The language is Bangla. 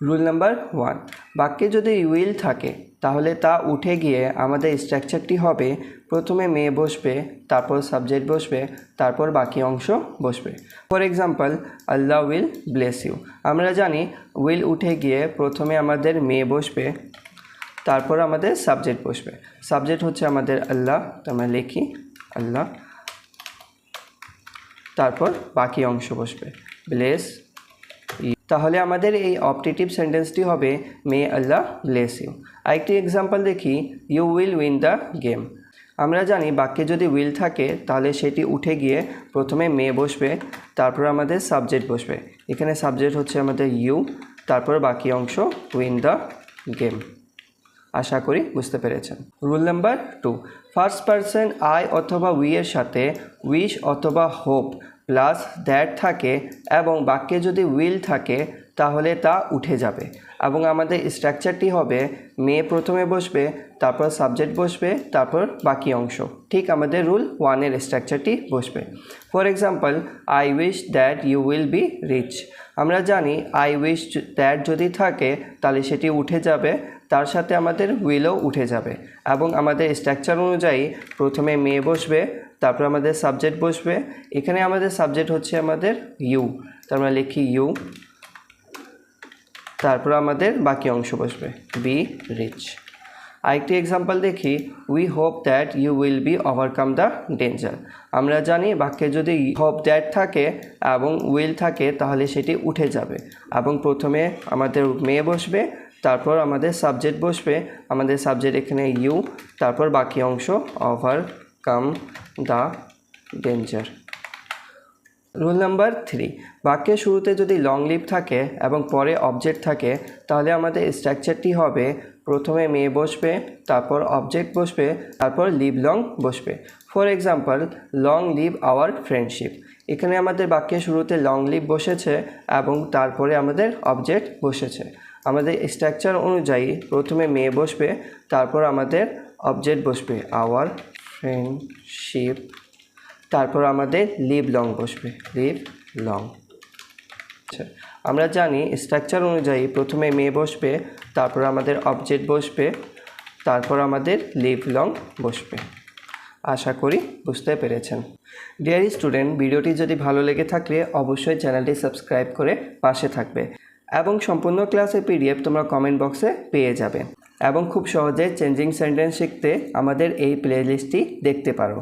রুল নাম্বার 1, বাক্যে যদি উইল থাকে তাহলে তা উঠে গিয়ে আমাদের স্ট্রাকচারটি হবে প্রথমে মেয়ে বসবে, তারপর সাবজেক্ট বসবে, তারপর বাকি অংশ বসবে। For example, Allah will bless you. আমরা জানি উইল উঠে গিয়ে প্রথমে আমাদের মেয়ে বসবে, তারপর আমাদের সাবজেক্ট বসবে। সাবজেক্ট হচ্ছে আমাদের আল্লাহ, তো আমরা লিখি আল্লাহ, তারপর বাকি অংশ বসবে ব্লেস। তাহলে আমাদের এই অপটেটিভ সেন্টেন্সটি হবে মে আল্লাহ ব্লেস ইউ। আরেকটি এক্সাম্পল দেখি, you will win the game. আমরা জানি বাক্যে যদি উইল থাকে তাহলে সেটি উঠে গিয়ে প্রথমে মে বসবে, তারপর আমাদের সাবজেক্ট বসবে। এখানে সাবজেক্ট হচ্ছে আমাদের ইউ, তারপর বাকি অংশ উইন দ্য গেম। আশা করি বুঝতে পেরেছেন। Rule number 2, first person I অথবা উই এর সাথে উইশ অথবা হোপ প্লাস দ্যাট থাকে এবং বাক্যে যদি উইল থাকে তাহলে তা উঠে যাবে এবং আমাদের স্ট্রাকচারটি হবে মে প্রথমে বসবে, তারপর সাবজেক্ট বসবে, তারপর বাকি অংশ। ঠিক আমাদের রুল 1 এর স্ট্রাকচারটি বসবে। For example, I wish that you will be rich. আমরা জানি আই উইশ দ্যাট যদি থাকে তাহলে সেটি উঠে যাবে, তার সাথে আমাদের উইলও উঠে যাবে এবং আমাদের স্ট্রাকচার অনুযায়ী প্রথমে মে বসবে, তারপর আমাদের সাবজেক্ট বসবে। এখানে আমাদের সাবজেক্ট হচ্ছে আমাদের ইউ, তার আমরা লিখি ইউ, তারপর আমাদের বাকি অংশ বসবে বি রিচ। আরেকটি এক্সাম্পল দেখি, we hope that you will be overcome the danger. আমরা জানি বাক্যে যদি হোপ দ্যাট থাকে এবং উইল থাকে তাহলে সেটি উঠে যাবে এবং প্রথমে আমাদের মে বসবে, তারপর আমাদের সাবজেক্ট বসবে। আমাদের সাবজেক্ট এখানে ইউ, তারপর বাকি অংশ overcome the danger. Rule number 3, বাক্যের শুরুতে যদি লং লিভ থাকে এবং পরে অবজেক্ট থাকে তাহলে আমাদের স্ট্রাকচারটি হবে প্রথমে মে বসবে, তারপর অবজেক্ট বসবে, তারপর লিভ লং বসবে। For example, long live our friendship. এখানে আমাদের বাক্যের শুরুতে লং লিভ বসেছে এবং তারপরে আমাদের অবজেক্ট বসেছে। আমাদের স্ট্রাকচার অনুযায়ী প্রথমে মে বসবে, তারপর আমাদের অবজেক্ট বসবে আওয়ার ফ্রেন্ডশিপ, তারপর আমাদের লিভ লং বসবে লিভ লং। আমরা জানি স্ট্রাকচার অনুযায়ী প্রথমে মে বসবে, তারপর আমাদের অবজেক্ট বসবে, তারপর আমাদের লিভ লং বসবে। আশা করি বুঝতে পেরেছেন। ডিয়ার স্টুডেন্ট, ভিডিওটি যদি ভালো লেগে থাকলে অবশ্যই চ্যানেলটি সাবস্ক্রাইব করে পাশে থাকবে এবং সম্পূর্ণ ক্লাসের পিডিএফ তোমরা কমেন্ট বক্সে পেয়ে যাবে এবং খুব সহজে চেঞ্জিং সেন্টেন্স শিখতে আমাদের এই প্লেলিস্টটি দেখতে পারো।